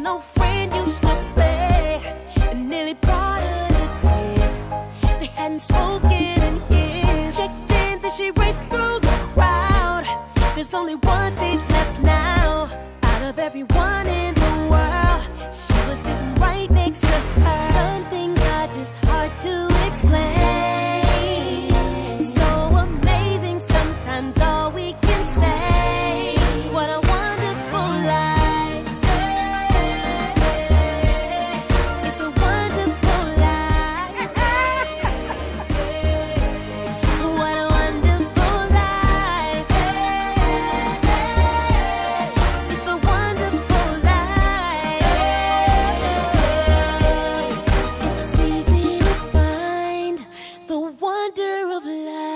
an old friend used to play, and nearly brought her to tears. They hadn't spoken in years. Checked in, then she raced through the crowd. There's only one seat left now. Out of everyone in the world, she was sitting right next to her. Some things are just hard to explain. So amazing, sometimes all we can say. What a wonderful life. It's a wonderful life. What a wonderful life. It's a wonderful life. It's easy to find the wonder of life.